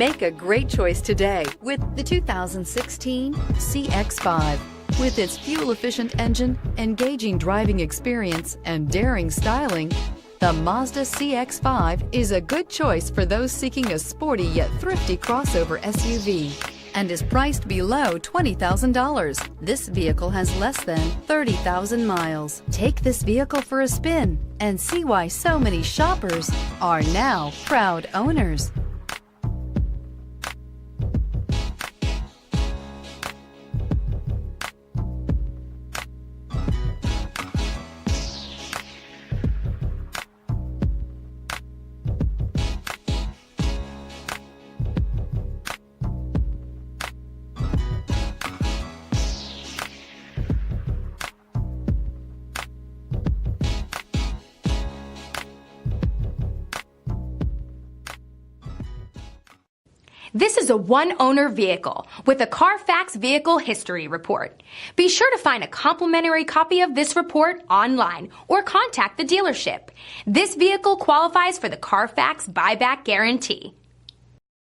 Make a great choice today with the 2016 CX-5. With its fuel-efficient engine, engaging driving experience, and daring styling, the Mazda CX-5 is a good choice for those seeking a sporty yet thrifty crossover SUV and is priced below $20,000. This vehicle has less than 30,000 miles. Take this vehicle for a spin and see why so many shoppers are now proud owners. This is a one-owner vehicle with a Carfax Vehicle History Report. Be sure to find a complimentary copy of this report online or contact the dealership. This vehicle qualifies for the Carfax Buyback Guarantee.